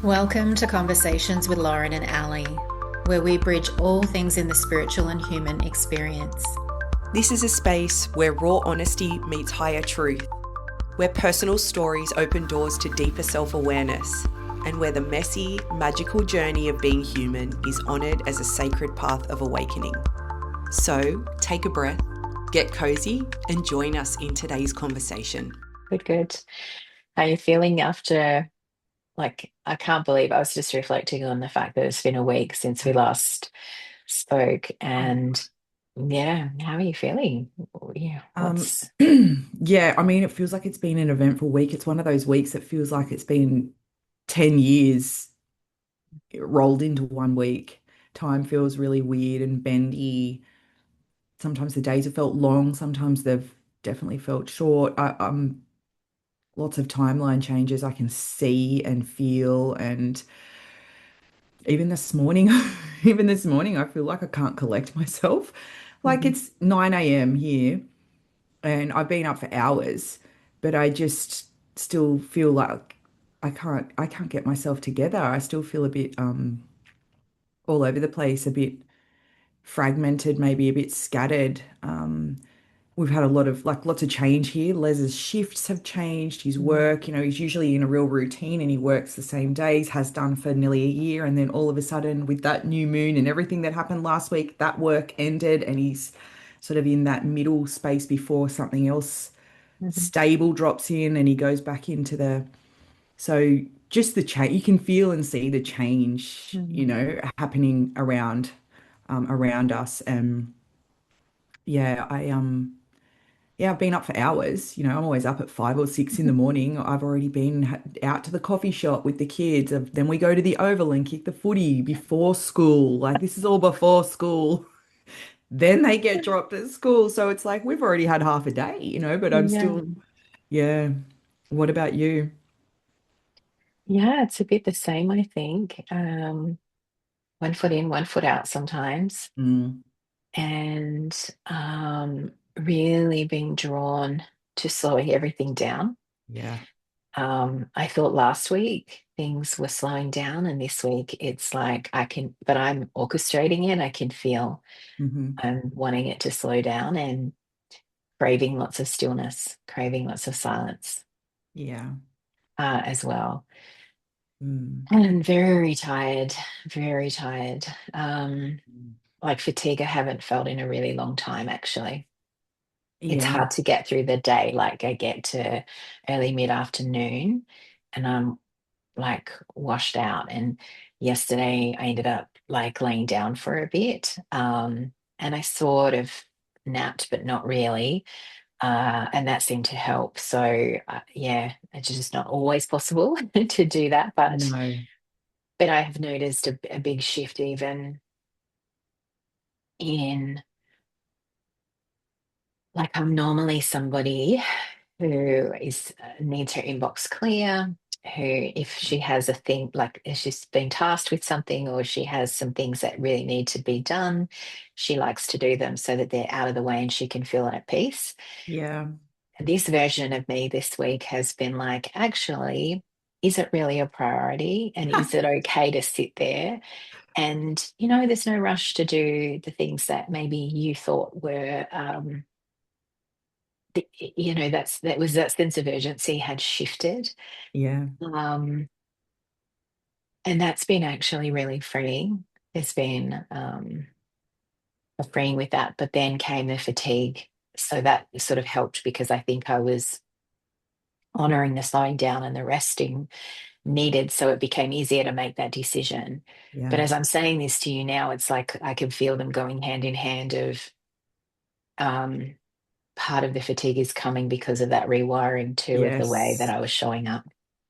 Welcome to Conversations with Lauren and Ali, where we bridge all things in the spiritual and human experience. This is a space where raw honesty meets higher truth, where personal stories open doors to deeper self-awareness, and where the messy, magical journey of being human is honoured as a sacred path of awakening. So, take a breath, get cozy, and join us in today's conversation. Good, good. How are you feeling after, I can't believe I was just reflecting on the fact that it's been a week since we last spoke. And yeah, how are you feeling? Yeah, Um, what's, yeah, I mean, it feels like it's been an eventful week. It's one of those weeks that feels like it's been 10 years rolled into one week. Time feels really weird and bendy. Sometimes the days have felt long, sometimes they've definitely felt short. Lots of timeline changes I can see and feel. And even this morning, even this morning, I feel like I can't collect myself. Like Mhm. it's 9 a.m. here. And I've been up for hours, but I just still feel like I can't get myself together. I still feel a bit all over the place, a bit fragmented, maybe a bit scattered. We've had a lot of lots of change here. Les's shifts have changed, his Mm. work, he's usually in a real routine and he works the same days, has done for nearly a year, and then all of a sudden with that new moon and everything that happened last week, that work ended and he's sort of in that middle space before something else Mhm. stable drops in and he goes back into the so just the change you can feel and see the change Mhm. happening around us. And yeah I've been up for hours. I'm always up at 5 or 6 in the morning. I've already been out to the coffee shop with the kids. Then we go to the Oval and kick the footy before school. Like this is all before school. Then they get dropped at school, so it's like we've already had half a day, but I'm Yeah. still. Yeah. What about you? Yeah, it's a bit the same, I think. One foot in, one foot out sometimes. Mm, And really being drawn to slowing everything down. yeah. I thought last week things were slowing down, and this week it's like but I'm orchestrating it. I can feel Hmm. I'm wanting it to slow down and craving lots of stillness, craving lots of silence Yeah. as well. Mm. And very tired, very tired. Like fatigue, I haven't felt in a really long time, actually. It's Yeah. hard to get through the day. Like I get to early mid-afternoon and I'm like washed out. And yesterday I ended up like laying down for a bit. And I sort of napped, but not really. And that seemed to help. So yeah, it's just not always possible to do that. No. But I have noticed a big shift even in like I'm normally somebody who is needs her inbox clear, who if she has a thing like if she's been tasked with something or she has some things that really need to be done, she likes to do them so that they're out of the way and she can feel at peace. Yeah. This version of me this week has been like, actually, is it really a priority? And is it okay to sit there? And, there's no rush to do the things that maybe you thought were that was that sense of urgency had shifted. Yeah. Um, and that's been actually really freeing. It's been a freeing with that, but then came the fatigue. So that sort of helped because I think I was honoring the slowing down and the resting needed. So it became easier to make that decision. But Yeah. as I'm saying this to you now, it's like I can feel them going hand in hand of um, part of the fatigue is coming because of that rewiring too of the way that Yes. I was showing up.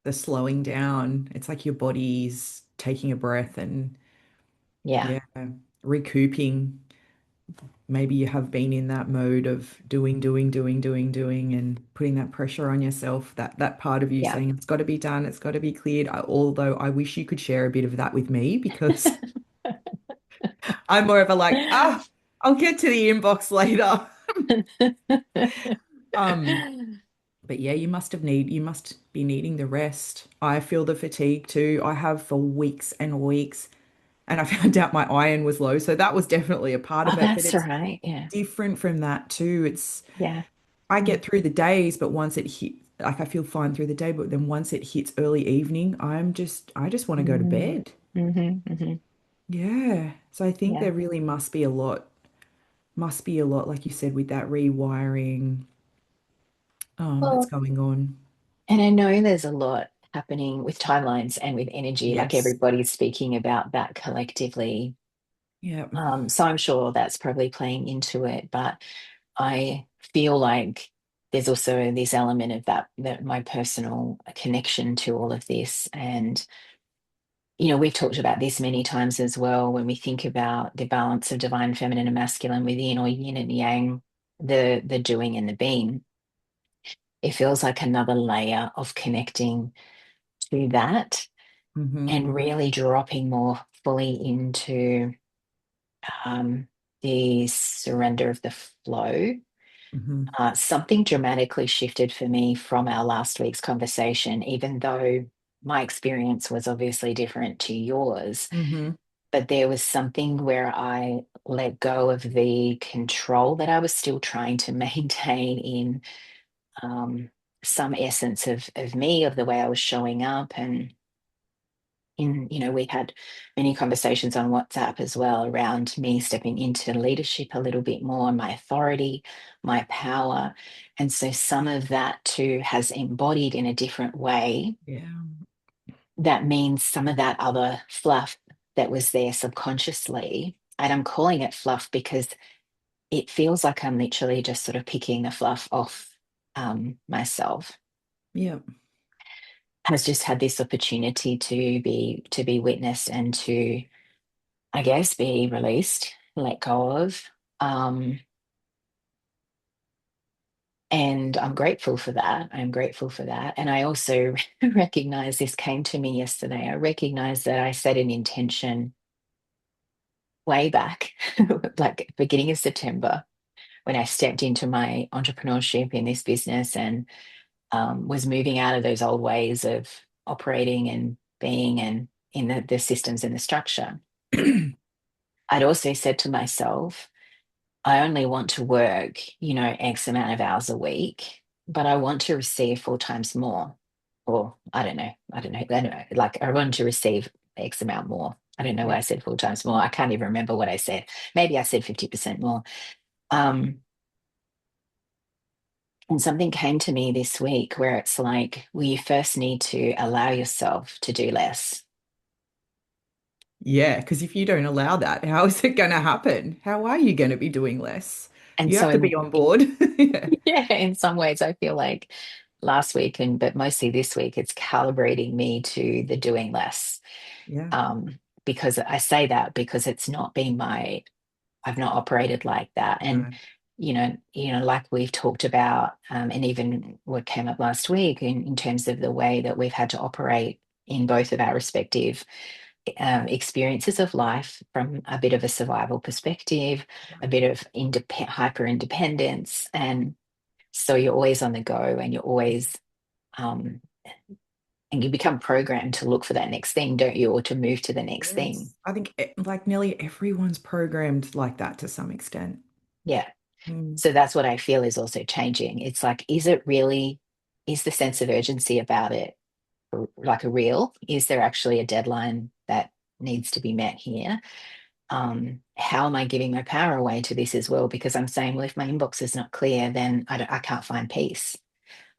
The slowing down. It's like your body's taking a breath and Yeah. yeah, recouping. Maybe you have been in that mode of doing, and putting that pressure on yourself, that part of you Yeah. saying it's got to be done, it's got to be cleared. Although I wish you could share a bit of that with me because I'm more of a like, I'll get to the inbox later. Um, But yeah, you must be needing the rest. I feel the fatigue too. I have for weeks and weeks, and I found out my iron was low, so that was definitely a part Oh, of it. But that's it's right. Yeah. different from that too. It's Yeah. I Mm. get through the days, but once it hit, like I feel fine through the day, but then once it hits early evening, I just want to go to Mm. bed. Hmm. Yeah. So I think Yeah. there really must be a lot, like you said, with that rewiring that's Well, going on. and I know there's a lot happening with timelines and with energy, like Yes. everybody's speaking about that collectively. Yeah. So I'm sure that's probably playing into it, but I feel like there's also this element of that my personal connection to all of this. And, we've talked about this many times as well when we think about the balance of divine feminine and masculine within, or yin and yang, the doing and the being. It feels like another layer of connecting to that Hmm. and really dropping more fully into the surrender of the flow. Hmm. Something dramatically shifted for me from our last week's conversation, even though my experience was obviously different to yours. Hmm. But there was something where I let go of the control that I was still trying to maintain in some essence of me, of the way I was showing up. And we had many conversations on WhatsApp as well around me stepping into leadership a little bit more, my authority, my power. And so some of that too has embodied in a different way. Yeah. That means some of that other fluff that was there subconsciously, and I'm calling it fluff because it feels like I'm literally just sort of picking the fluff off myself, Yeah. has just had this opportunity to be witnessed and to, I guess, be released, let go of. Um, and I'm grateful for that. I'm grateful for that. And I also recognize this came to me yesterday. I recognize that I set an intention way back, like beginning of September, when I stepped into my entrepreneurship in this business and was moving out of those old ways of operating and being and in the systems and the structure. I'd also said to myself, I only want to work, X amount of hours a week, but I want to receive 4 times more. Or I don't know. Like I want to receive X amount more. I don't know why Yeah. I said 4 times more. I can't even remember what I said. Maybe I said 50% more. Um, and something came to me this week where it's like, well, you first need to allow yourself to do less. Yeah, because if you don't allow that, how is it going to happen? How are you going to be doing less? And You so have to in be on board. Yeah. yeah, in some ways I feel like last week but mostly this week, it's calibrating me to the doing less. Yeah. Um, because I say that because it's not been I've not operated like that. And No. like we've talked about, and even what came up last week in terms of the way that we've had to operate in both of our respective experiences of life from a bit of a survival perspective, a bit of hyper independence. And so you're always on the go and you're always, um, and you become programmed to look for that next thing, don't you? Or to move to the next thing. Yes. I think like nearly everyone's programmed like that to some extent. Yeah. Mm. So that's what I feel is also changing. It's like, is the sense of urgency about it like a real? Is there actually a deadline that needs to be met here? How am I giving my power away to this as well? Because I'm saying, well, if my inbox is not clear, then I can't find peace.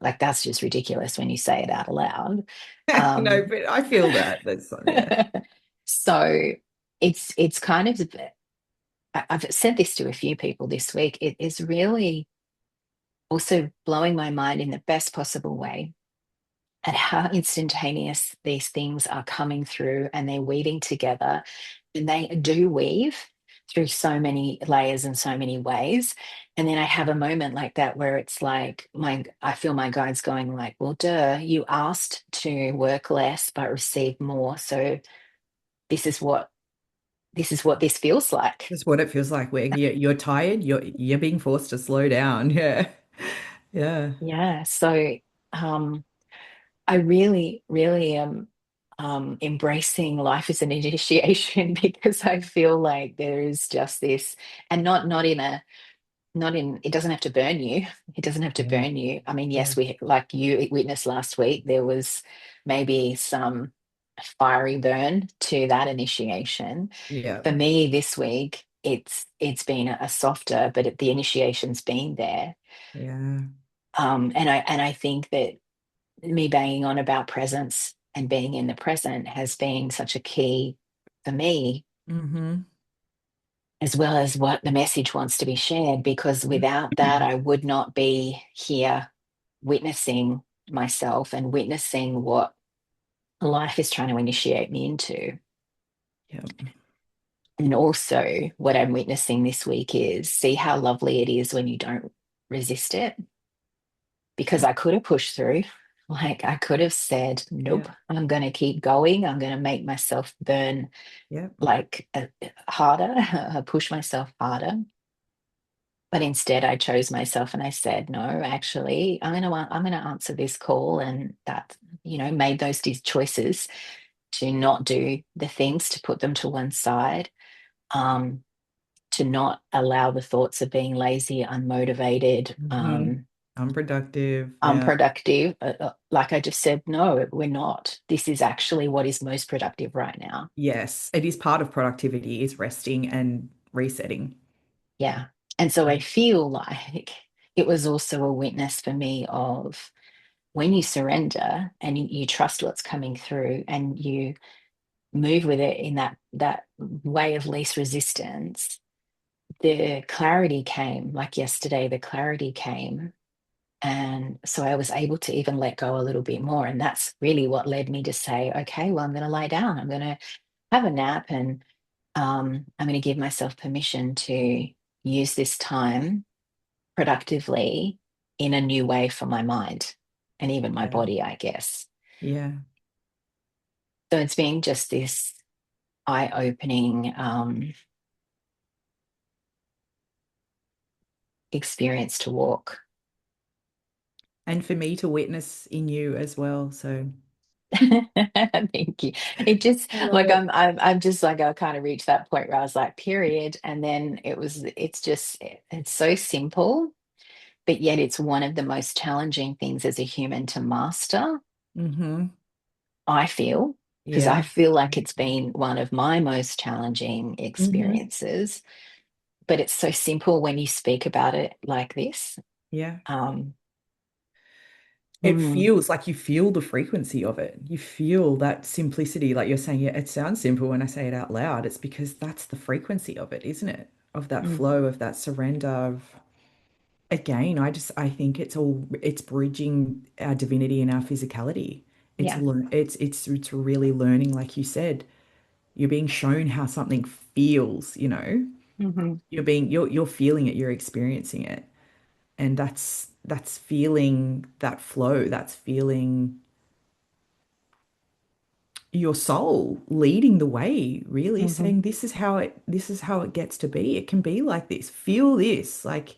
Like that's just ridiculous when you say it out loud. No, Um, but I feel that. That's yeah. so it's kind of I've said this to a few people this week. It is really also blowing my mind in the best possible way at how instantaneous these things are coming through and they're weaving together. And they do weave through so many layers and so many ways. And then I have a moment like that where it's like I feel my guides going like, well, duh, you asked to work less but receive more. So this is what this feels like. That's what it feels like. Where you're tired, you're being forced to slow down. Yeah. Yeah. Yeah. So um, I really, really am embracing life as an initiation because I feel like there is just this, and not in a not in it doesn't have to burn you. It doesn't have to Yeah. burn you. I mean, Yeah. yes, we like you witnessed last week, there was maybe some fiery burn to that initiation. Yeah. For me this week, it's been a softer, but the initiation's been there. Yeah. And I think that me banging on about presence and being in the present has been such a key for me, Mm-hmm. as well as what the message wants to be shared, because without that, I would not be here witnessing myself and witnessing what life is trying to initiate me into. Yeah. And also, what I'm witnessing this week is see how lovely it is when you don't resist it. Because I could have pushed through. Like I could have said, Yeah. nope, I'm going to keep going. I'm going to make myself burn Yeah. like harder, push myself harder. But instead, I chose myself and I said, no, actually, I'm going to answer this call, and that made those choices to not do the things, to put them to one side, um, to not allow the thoughts of being lazy, unmotivated, Mm-hmm. Unproductive. Yeah. unproductive. Like I just said, no, we're not. This is actually what is most productive right now. Yes. It is part of productivity is resting and resetting. Yeah. And so I feel like it was also a witness for me of when you surrender and you trust what's coming through and you move with it in that way of least resistance, the clarity came. Like yesterday, the clarity came. And so I was able to even let go a little bit more. And that's really what led me to say, okay, well, I'm going to lie down. I'm going to have a nap, and I'm going to give myself permission to use this time productively in a new way for my mind and even my Yeah. body, I guess. Yeah. So it's been just this eye-opening experience to walk. And for me to witness in you as well. So Thank you. It just I love like it. I'm just like I kind of reached that point where I was like, period. And then it's so simple, but yet it's one of the most challenging things as a human to master, Mm-hmm. I feel, because I Yeah. feel like it's been one of my most challenging Mm-hmm. experiences. But it's so simple when you speak about it like this. Yeah. Um, It mm, feels like you feel the frequency of it. You feel that simplicity. Like you're saying, yeah, it sounds simple when I say it out loud. It's because that's the frequency of it, isn't it? Of that mm, flow, of that surrender, of again, I think it's bridging our divinity and our physicality. yeah. It's really learning, like you said, you're being shown how something feels, you know. Hmm. You're feeling it, you're experiencing it. And that's feeling that flow, that's feeling your soul leading the way, really Hmm. saying this is how it gets to be. It can be like this. Feel this. Like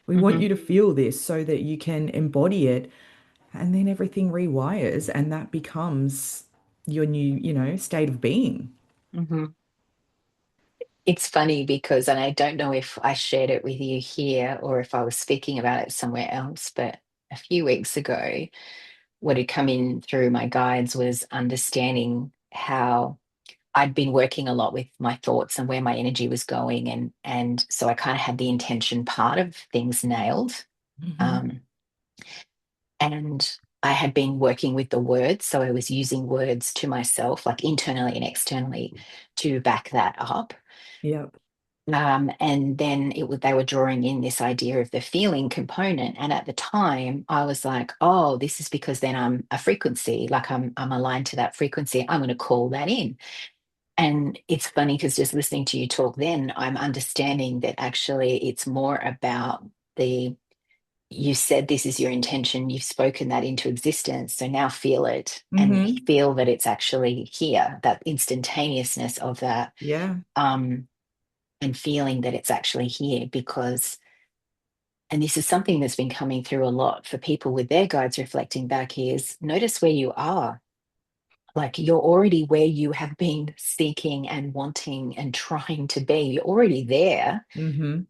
we want Hmm. you to feel this so that you can embody it, and then everything rewires and that becomes your new, state of being. Hmm. It's funny because, and I don't know if I shared it with you here or if I was speaking about it somewhere else, but a few weeks ago, what had come in through my guides was understanding how I'd been working a lot with my thoughts and where my energy was going, and so I kind of had the intention part of things nailed. Hmm. Um, and I had been working with the words, so I was using words to myself, like internally and externally, to back that up. Yep. And then they were drawing in this idea of the feeling component. And at the time, I was like, oh, this is because then I'm a frequency, like I'm aligned to that frequency. I'm going to call that in. And it's funny because just listening to you talk, then I'm understanding that actually it's more about the you said this is your intention, you've spoken that into existence. So now feel it and Hmm. feel that it's actually here, that instantaneousness of that. Yeah. Um, and feeling that it's actually here because and this is something that's been coming through a lot for people with their guides reflecting back, is notice where you are. Like you're already where you have been seeking and wanting and trying to be. You're already there, Mm-hmm.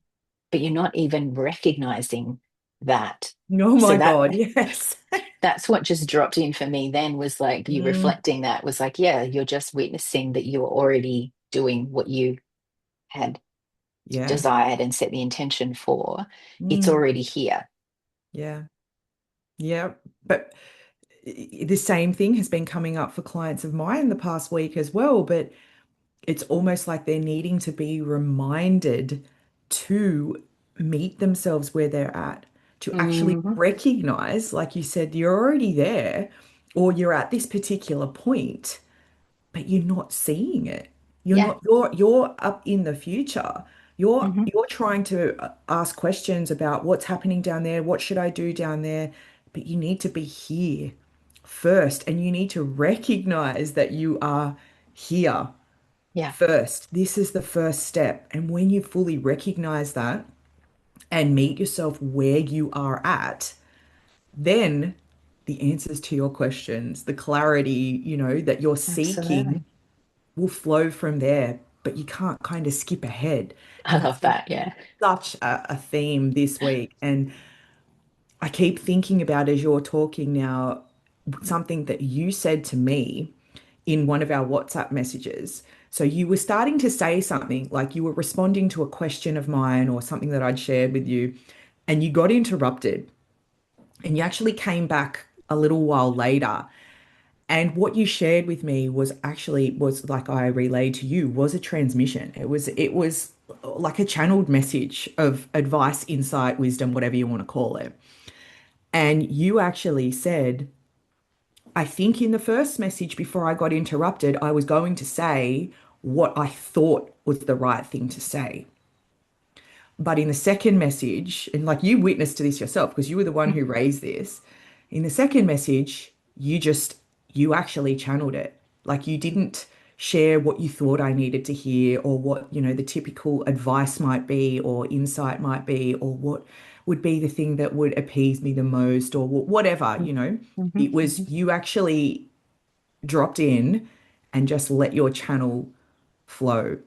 but you're not even recognizing that. Oh So my God, yes. that's what just dropped in for me then, was like you Mm, reflecting that was like, yeah, you're just witnessing that you're already doing what you had yeah. desired and set the intention for. It's Mm, already here. yeah. Yeah. But the same thing has been coming up for clients of mine the past week as well. But it's almost like they're needing to be reminded to meet themselves where they're at, to actually Hmm. recognize, like you said, you're already there, or you're at this particular point, but you're not seeing it. You're Yeah. not, you're up in the future. Hmm. You're trying to ask questions about what's happening down there, what should I do down there, but you need to be here first, and you need to recognize that you are here Yeah. first. This is the first step. And when you fully recognize that and meet yourself where you are at, then the answers to your questions, the clarity, that you're seeking Absolutely. will flow from there. But you can't kind of skip ahead. I And that's love been that. Yeah. such a theme this week. And I keep thinking about, as you're talking now, something that you said to me in one of our WhatsApp messages. So you were starting to say something, like you were responding to a question of mine or something that I'd shared with you, and you got interrupted. And you actually came back a little while later. And what you shared with me was like I relayed to you, was a transmission. It was like a channeled message of advice, insight, wisdom, whatever you want to call it. And you actually said, I think in the first message before I got interrupted, I was going to say what I thought was the right thing to say. But in the second message, and like you witnessed to this yourself because you were the one who raised this, in the second message, you actually channeled it. Like you didn't share what you thought I needed to hear or what, the typical advice might be or insight might be or what would be the thing that would appease me the most or whatever, Mm-hmm. It was Hmm. you actually dropped in and just let your channel flow.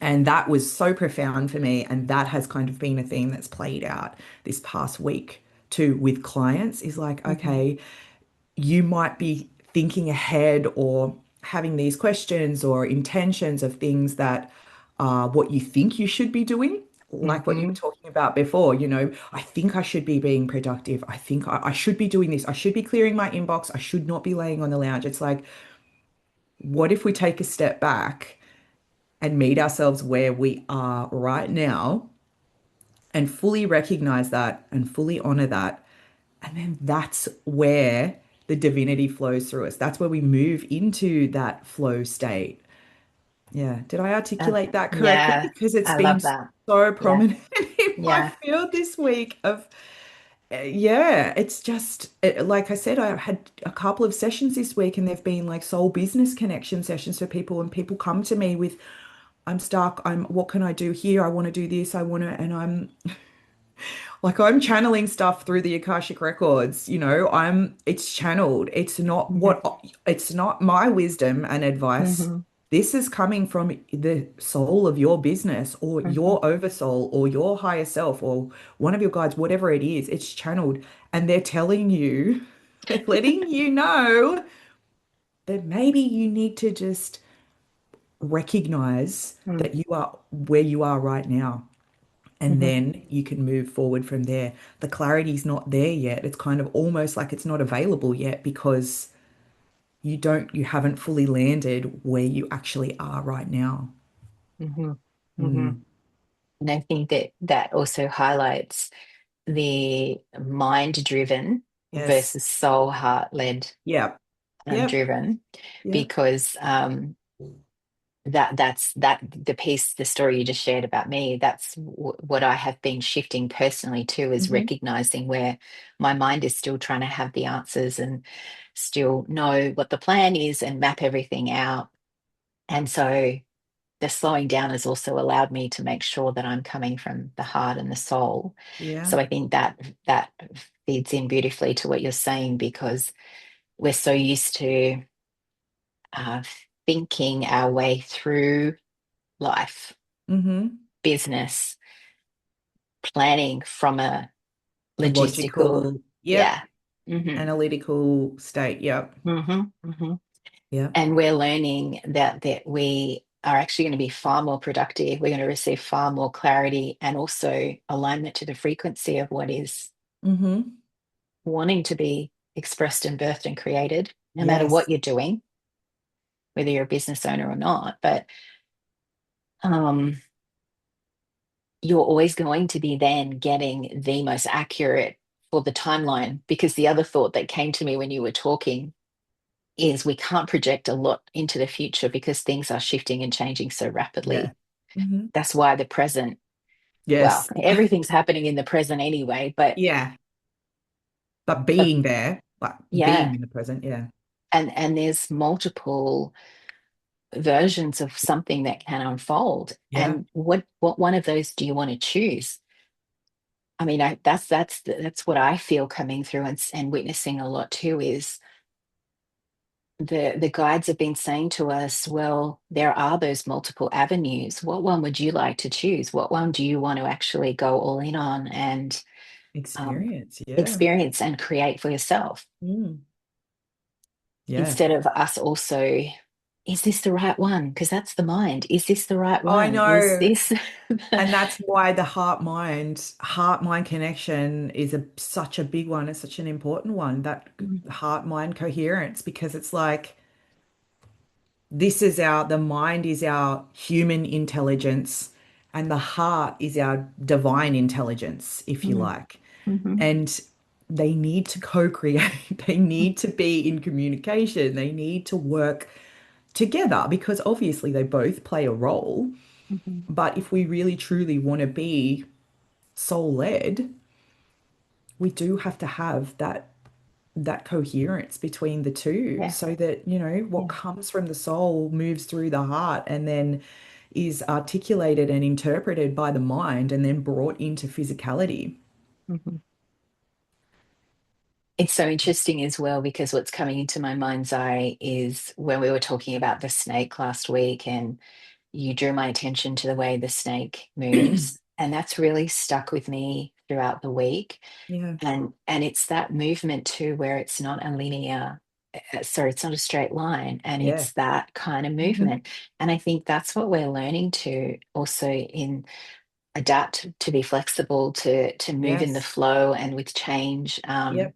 And that was so profound for me. And that has kind of been a theme that's played out this past week too with clients is like, Hmm. okay, you might be thinking ahead or having these questions or intentions of things that are what you think you should be doing. Like what you were Hmm. talking about before, I think I should be being productive. I think I should be doing this. I should be clearing my inbox. I should not be laying on the lounge. It's like, what if we take a step back and meet ourselves where we are right now and fully recognize that and fully honor that? And then that's where the divinity flows through us. That's where we move into that flow state. Yeah. Did I articulate that correctly? Yeah. Because it's I been love that. so Yeah. prominent in my Yeah. field this week of yeah, it's just like I said, I had a couple of sessions this week and they've been like soul business connection sessions for people and people come to me with I'm stuck, what can I do here? I want to do this, I want to, and I'm channeling stuff through the Akashic records, it's channeled. Hmm. It's not my wisdom and advice. Hmm. This is coming from the soul of your business or Hmm. your oversoul or your higher self or one of your guides, whatever it is, it's channeled. And they're telling you, they're letting you know that maybe you need to just recognize that you are where you are right now. And Hmm. then you can move forward from there. The clarity's not there yet. It's kind of almost like it's not available yet because you haven't fully landed where you actually are right now. Hmm. Hmm. Mm. And I think that that also highlights the mind driven Yes. versus soul heart led Yep. Yep. driven, Yep. because that the piece, the story you just shared about me, that's what I have been shifting personally too, is Hmm. recognizing where my mind is still trying to have the answers and still know what the plan is and map everything out. And so the slowing down has also allowed me to make sure that I'm coming from the heart and the soul. Yeah. So I think that that feeds in beautifully to what you're saying, because we're so used to uh, thinking our way through life, Mm-hmm. business, planning from a A logistical, logical, yep. yeah. Hmm. Analytical state, yep. Hmm. Hmm. Yep. And we're learning that we are actually going to be far more productive. We're going to receive far more clarity and also alignment to the frequency of what is Mm-hmm. wanting to be expressed and birthed and created, no matter Yes. what you're doing, whether you're a business owner or not. But um, you're always going to be then getting the most accurate for the timeline. Because the other thought that came to me when you were talking is we can't project a lot into the future because things are shifting and changing so Yeah. rapidly. Mm-hmm. That's why the present, well, Yes. everything's happening in the present anyway, but Yeah. But uh, being there, like being yeah, in the present, yeah. and there's multiple versions of something that can unfold. Yeah. And what one of those do you want to choose? I mean, that's what I feel coming through and witnessing a lot too is the guides have been saying to us, well, there are those multiple avenues. What one would you like to choose? What one do you want to actually go all in on and um, Experience, yeah. experience and create for yourself? Mm. Yeah. Instead of us also, is this the right one? Because that's the mind. Is this the right I one? Is know. this And that's why the heart mind connection is such a big one. It's such an important one, that heart mind coherence, because it's like the mind is our human intelligence, and the heart is our divine intelligence, if you Mhm, like. mhm, And they need to co-create, they need to be in communication, they need to work together because obviously they both play a role. mhm. But if we really truly want to be soul-led, we do have to have that coherence between the two Yeah, so that, what yeah. comes from the soul moves through the heart and then is articulated and interpreted by the mind and then brought into physicality. Mhm. It's so interesting as well because what's coming into my mind's eye is when we were talking about the snake last week, and you drew my attention to the way the snake moves, and that's really stuck with me throughout the week. Yeah. And it's that movement too, where it's not a linear, sorry, it's not a straight line, and Yeah. it's that kind of Hmm. movement. And I think that's what we're learning to also in adapt, to be flexible, to move in the Yes. flow and with change. Yep.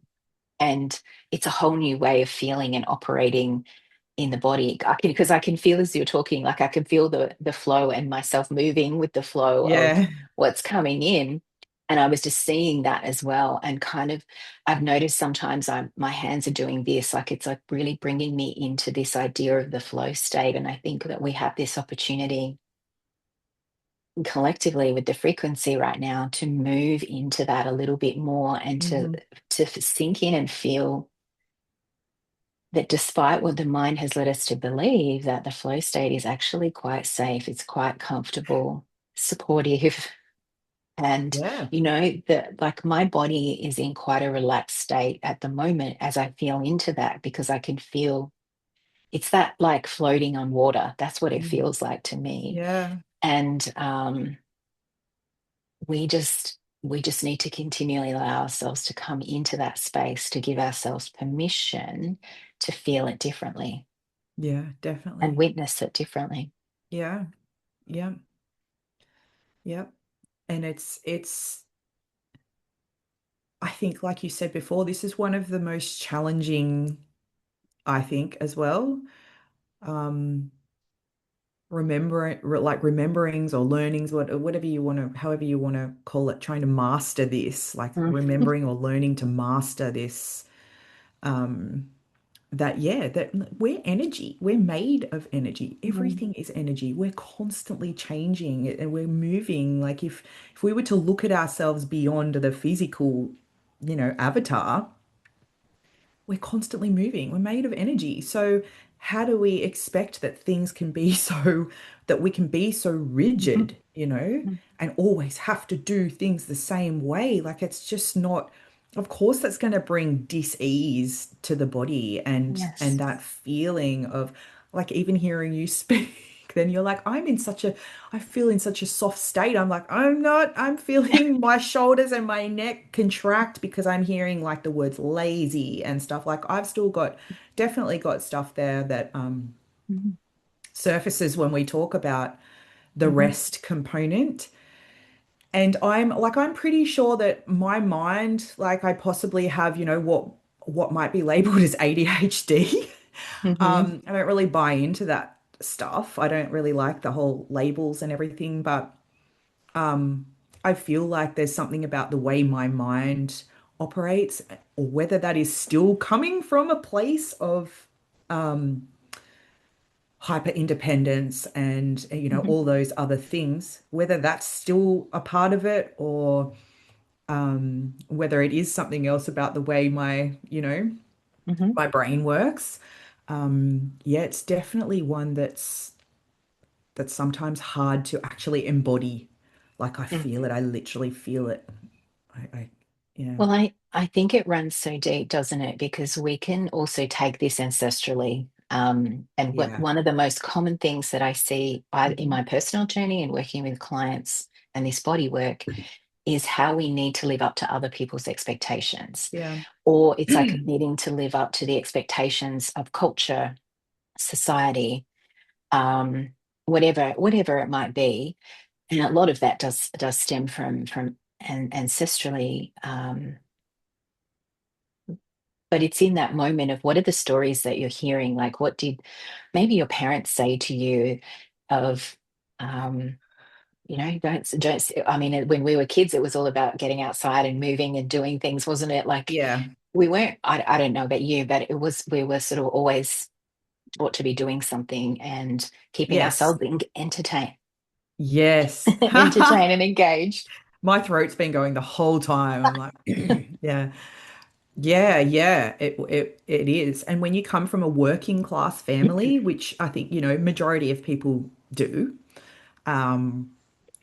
And it's a whole new way of feeling and operating in the body. Because I can feel as you're talking, like I can feel the flow and myself moving with the flow of Yeah. what's coming in. And I was just seeing that as well. And kind of, I've noticed sometimes my hands are doing this, like it's like really bringing me into this idea of the flow state. And I think that we have this opportunity collectively with the frequency right now to move into that a little bit more and Hmm. to sink in and feel that despite what the mind has led us to believe, that the flow state is actually quite safe, it's quite comfortable, supportive. And Yeah. that like my body is in quite a relaxed state at the moment as I feel into that, because I can feel it's that like floating on water. That's what it Mm. feels like to me. Yeah. And we just need to continually allow ourselves to come into that space, to give ourselves permission to feel it differently Yeah, and definitely. witness it differently. Yeah. Yeah. Yep. And it's I think, like you said before, this is one of the most challenging, I think, as well. Um, rememberings or learnings, whatever you want to, however you want to call it, trying to master this, like Mm, remembering or learning to master this. Um, that yeah, that we're energy. We're made of energy. mm, Everything is energy. We're constantly changing and we're moving. Like if we were to look at ourselves beyond the physical, avatar, we're constantly moving. We're made of energy. So how do we expect that things can be so, that we can be so Mhm. rigid, Mhm. and always have to do things the same way? Like it's just not, of course, that's going to bring dis-ease to the body, and Yes. that feeling of, like, even hearing you speak, then you're like, I feel in such a soft state. I'm like, I'm not, I'm feeling my shoulders and my neck contract because I'm hearing like the words lazy and stuff. Like I've still got, definitely got stuff there that Mhm. surfaces when we talk about the Mhm. rest component. And I'm pretty sure that my mind, like I possibly have, what might be labeled as ADHD. Mhm. I don't really buy into that stuff. I don't really like the whole labels and everything, but I feel like there's something about the way my mind operates, or whether that is still coming from a place of hyper independence and Mhm. all those other things, whether that's still a part of it, or whether it is something else about the way Mhm. my brain works. Yeah, it's definitely one that's sometimes hard to actually embody. Like I feel Mhm. it, I literally feel it. I yeah, Well, I think it runs so deep, doesn't it? Because we can also take this ancestrally. And yeah. one of the most common things that I see in Mhm. my personal journey and working with clients and this body work is how we need to live up to other people's expectations. Yeah. Or it's like needing to live up to the expectations of culture, society, um, whatever it might be. And a lot of that does stem from ancestrally. But it's in that moment of what are the stories that you're hearing? Like, what did maybe your parents say to you of, um, don't. I mean, when we were kids, it was all about getting outside and moving and doing things, wasn't it? Like, Yeah. we weren't. I don't know about you, but it was. We were sort of always taught to be doing something and keeping Yes. ourselves entertained, Yes. entertained and engaged. My throat's been going the whole time. I'm like, yeah. Yeah, yeah, it is. And when you come from a working class family, which I think, majority of people do, um,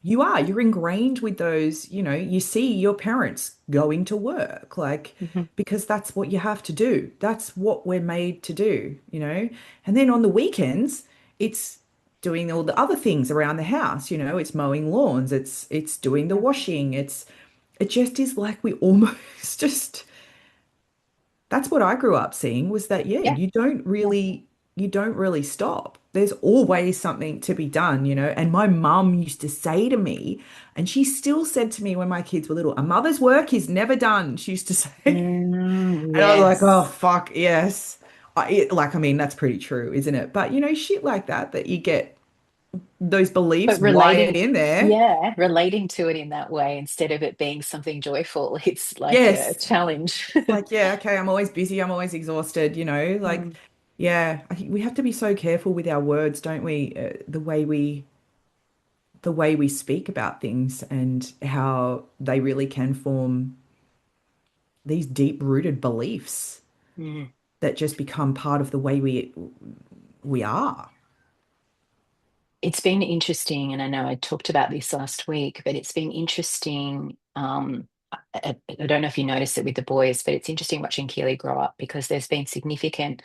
you're ingrained with those, you see your parents going to work, like, Mhm. because that's what you have to do. That's what we're made to do. And then on the weekends, it's doing all the other things around the house. It's mowing lawns, it's doing the washing, it just is like we almost just, that's what I grew up seeing, was that, yeah, Yeah. you don't really stop. There's always something to be done. And my mum used to say to me, and she still said to me when my kids were little, a mother's work is never done, she used to say. And I was like, oh, Yes. fuck, yes. I mean, that's pretty true, isn't it? But, shit like that you get those beliefs But wired relating, in there. yeah, relating to it in that way instead of it being something joyful, it's like a Yes. challenge. Like, yeah, okay, I'm always busy, I'm always exhausted. Like, Mm, yeah, I think we have to be so careful with our words, don't we? The way we speak about things, and how they really can form these deep-rooted beliefs mm. that just become part of the way we are. It's been interesting, and I know I talked about this last week, but it's been interesting. I don't know if you noticed it with the boys, but it's interesting watching Keely grow up because there's been significant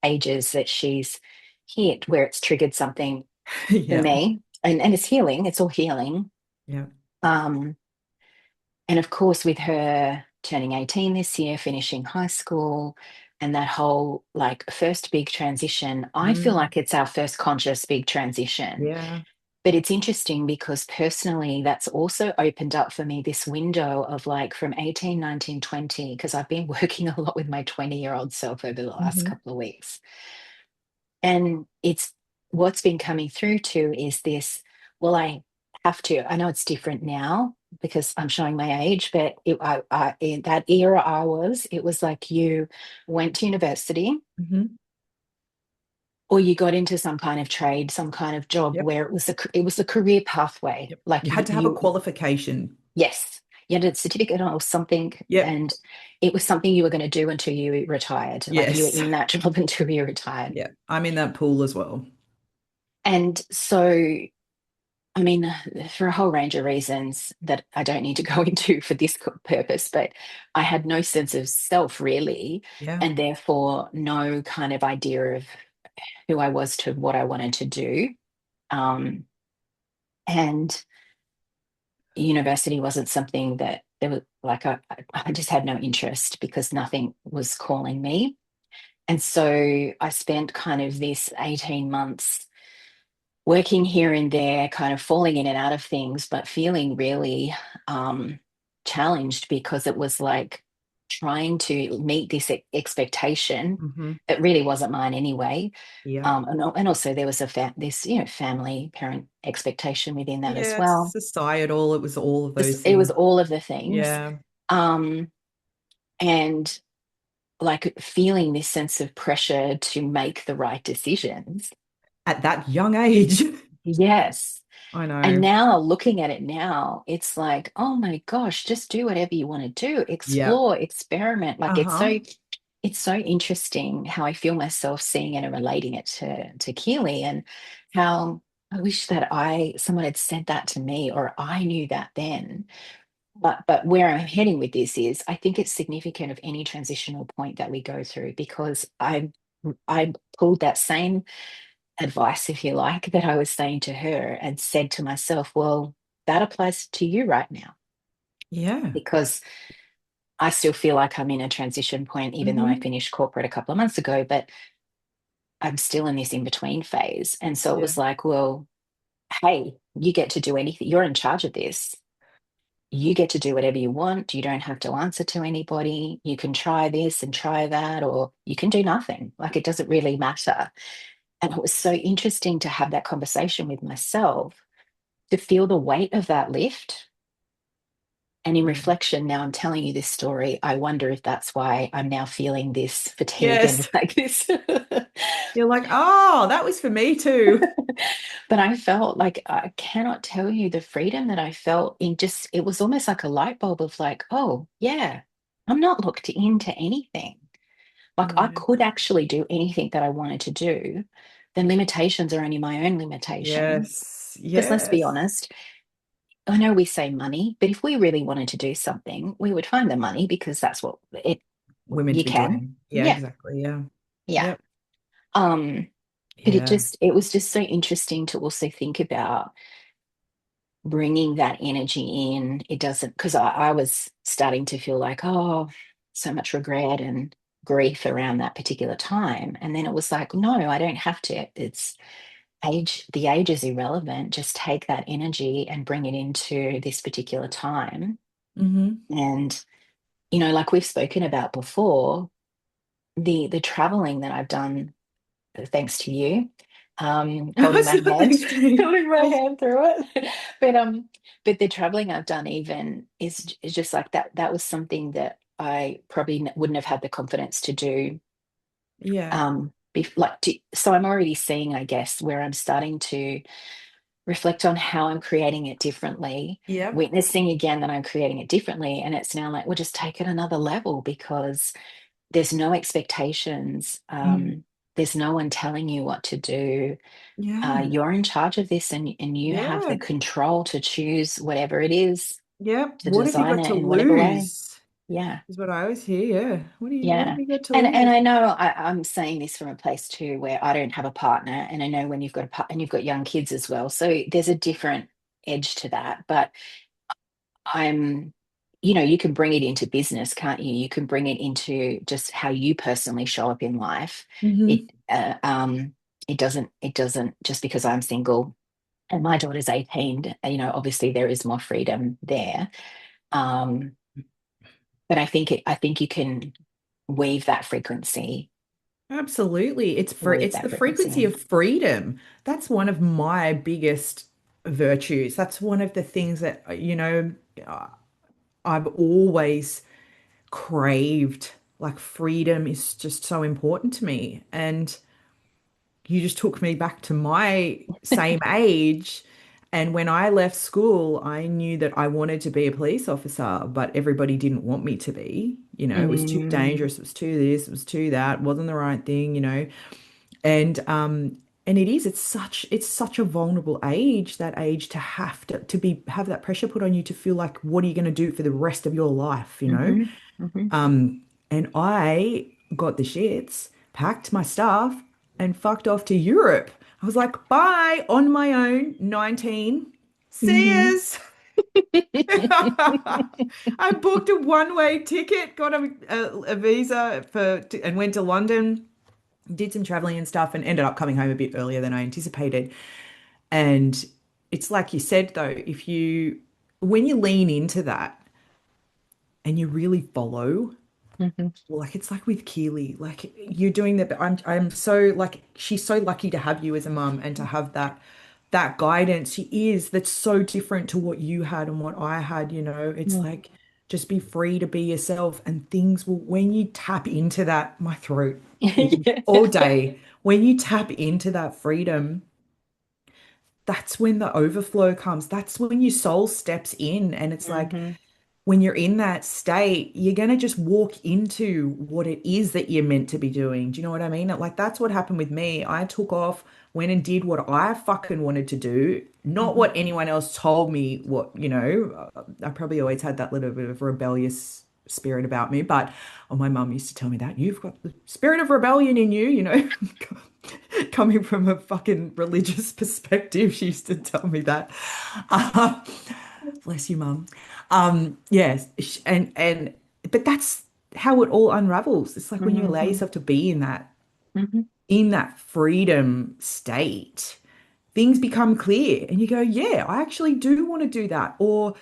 ages that she's hit where it's triggered something for Yeah. me, and it's healing. It's all healing. Yeah. Um, And of course, with her turning 18 this year, finishing high school, and that whole like first big transition, I feel Mm, like it's our first conscious big transition. yeah. But it's interesting because personally, that's also opened up for me this window of like from 18, 19, 20, because I've been working a lot with my 20-year-old self over the last Hmm. couple of weeks. And it's what's been coming through too is this, well, I have to, I know it's different now because I'm showing my age, but in that era it was like you went to university Hmm. or you got into some kind of trade, some kind of job Yep. where it was a career pathway. Yep. Like You had to have a qualification. yes, You had a certificate or something, Yep. and it was something you were going to do until you retired. Like you were Yes. in that job until you retired. Yeah. I'm in that pool as well. And so, I mean, for a whole range of reasons that I don't need to go into for this purpose, but I had no sense of self really, Yeah. and therefore no kind of idea of who I was to what I wanted to do. Um, and university wasn't something that there was like I just had no interest because nothing was calling me. And so I spent kind of this 18 months working here and there, kind of falling in and out of things, but feeling really um, challenged because it was like trying to meet this expectation Hmm. that really wasn't mine anyway. Yeah. And also there was this, family parent expectation within that as Yeah. It's well. societal. It was all of those It was things. all of the things. Yeah. Um, and like feeling this sense of pressure to make the right decisions. At that young age. Yes. I And know. now looking at it now, it's like, oh my gosh, just do whatever you want to do, Yeah. explore, experiment. Like Uh-huh. it's so interesting how I feel myself seeing it and relating it to Keely, and how I wish that I someone had said that to me or I knew that then. But where I'm heading with this is I think it's significant of any transitional point that we go through, because I pulled that same advice, if you like, that I was saying to her and said to myself, well, that applies to you right now, Yeah. because I still feel like I'm in a transition point, even though I Hmm. finished corporate a couple of months ago, but I'm still in this in between phase. And so it Yeah. was like, well, hey, you get to do anything. You're in charge of this. You get to do whatever you want. You don't have to answer to anybody. You can try this and try that, or you can do nothing. Like it doesn't really matter. And it was so interesting to have that conversation with myself, to feel the weight of that lift. And in Yeah. reflection, now I'm telling you this story, I wonder if that's why I'm now feeling this fatigue and Yes. like this. You're like, oh, that was for me too. But I felt like I cannot tell you the freedom that I felt in just, it was almost like a light bulb of like, oh, yeah, I'm not locked into anything. Like I Yeah. could actually do anything that I wanted to do. Then limitations are only my own limitations. Yes. Because let's be Yes. honest, I know we say money, but if we really wanted to do something, we would find the money, because that's what it We're meant you to be can. doing. Yeah, Yeah. exactly. Yeah. Yeah. Yep. Um, but Yeah. it was just so interesting to also think about bringing that energy in. It doesn't, because I was starting to feel like, oh, so much regret and grief around that particular time. And then it was like, no, I don't have to. It's the age is irrelevant. Just take that energy and bring it into this particular time. Hmm. And, like we've spoken about before, the traveling that I've done, thanks to you, holding my hand, Thanks to me. holding my Yes. hand through it. But the traveling I've done even is just like that. That was something that I probably wouldn't have had the confidence to do. Yeah. So I'm already seeing, I guess, where I'm starting to reflect on how I'm creating it differently, Yep. witnessing again that I'm creating it differently. And it's now like, we'll just take it another level, because there's no expectations. Mm. There's no one telling you what to do. Yeah. You're in charge of this, and you have the Yeah. control to choose whatever it is, Yep. to What have you design got to it in whatever way. lose? Yeah. Is what I always hear. Yeah. What have Yeah. you got to And lose? I know I'm saying this from a place too where I don't have a partner, and I know when you've got and you've got young kids as well. So there's a different edge to that. But I'm, you can bring it into business, can't you? You can bring it into just how you personally show up in life. It Hmm. it doesn't just because I'm single and my daughter's 18, obviously there is more freedom there. Um, but I think you can weave that frequency, Absolutely. weave It's the that frequency frequency in. of freedom. That's one of my biggest virtues. That's one of the things that, uh, I've always craved. Like freedom is just so important to me. And you just took me back to my same age. And when I left school, I knew that I wanted to be a police officer, but everybody didn't want me to be. It was too Mm, dangerous, it was too this, it was too that, wasn't the right thing. And it's such a vulnerable age, that age, to have that pressure put on you to feel like, what are you going to do for the rest of your life? mhm, mhm. And I got the shits, packed my stuff, and fucked off to Europe. I was like, bye, on my own, 19. See Mhm. yous. I booked a one-way ticket, got a visa and went to London, did some traveling and stuff, and ended up coming home a bit earlier than I anticipated. And it's like you said, though, when you lean into that and you really follow, Mhm. like it's like with Keely, like you're doing that. But I'm so like, she's so lucky to have you as a mum and to have that guidance. She is, that's so different to what you had and what I had. It's Yeah. like, just be free to be yourself, and things will, when you tap into that, my throat itches all day. When you tap into that freedom, that's when the overflow comes. That's when your soul steps in. And it's like, Mhm. when you're in that state, you're going to just walk into what it is that you're meant to be doing. Do you know what I mean? Like, that's what happened with me. I took off, went and did what I fucking wanted to do, not Mhm. what anyone else told me I probably always had that little bit of rebellious spirit about me, but my mum used to tell me that you've got the spirit of rebellion in you. Coming from a fucking religious perspective, she used to tell me that. Uh, Bless you, mum. Yes, and but that's how it all unravels. It's like when you allow Mhm. yourself to be Mhm. in that freedom state, things become clear, and you go, yeah, I actually do want to do that. Or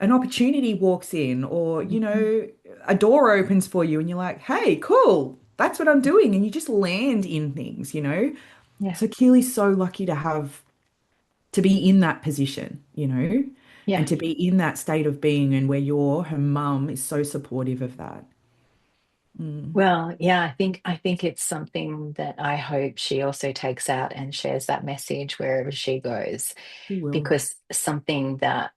an opportunity walks in, or Mhm. a door opens for you, and you're like, hey, cool, that's what I'm doing, and you just land in things. Yeah. So Keely's so lucky to be in that position, and Yeah. to be in that state of being, and where her mum is so supportive of that. Mm, Well, yeah, I think it's something that I hope she also takes out and shares that message wherever she goes, she will. because something that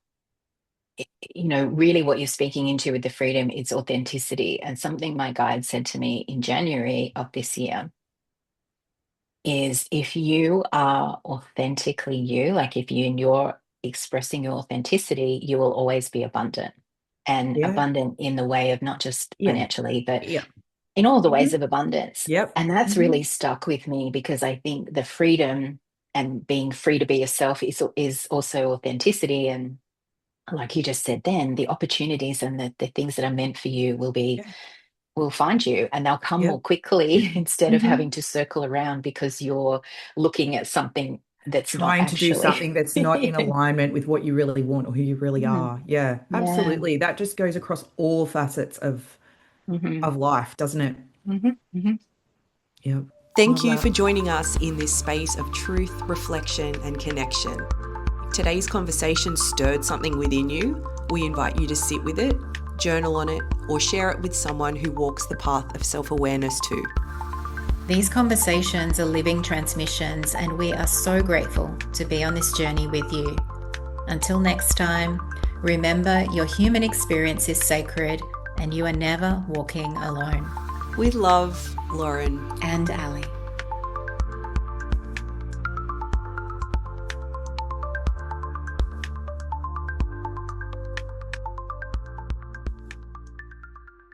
really what you're speaking into with the freedom is authenticity. And something my guide said to me in January of this year is, if you are authentically you, like if you're expressing your authenticity, you will always be abundant. And Yeah, abundant in the way of not just yeah, financially, but yeah. in all the Mhm. ways of abundance. Yep. And that's Mhm. really stuck with me, because I think the freedom and being free to be yourself is also authenticity. And like you just said, then the opportunities and the things that are meant for you Yeah. will find you, and they'll come more Yep. quickly instead of Mhm. having to circle around because you're looking at something that's not Trying to do actually. something that's not in alignment with what you really want or who you really Mm, are. Yeah, yeah. absolutely. That just goes across all facets Hmm. of life, doesn't it? Hmm. Hmm. Yep. Thank Love you that. for joining us in this space of truth, reflection, and connection. If today's conversation stirred something within you, we invite you to sit with it, journal on it, or share it with someone who walks the path of self-awareness too. These conversations are living transmissions, and we are so grateful to be on this journey with you. Until next time, remember your human experience is sacred and you are never walking alone. With love, Lauren. And Ali.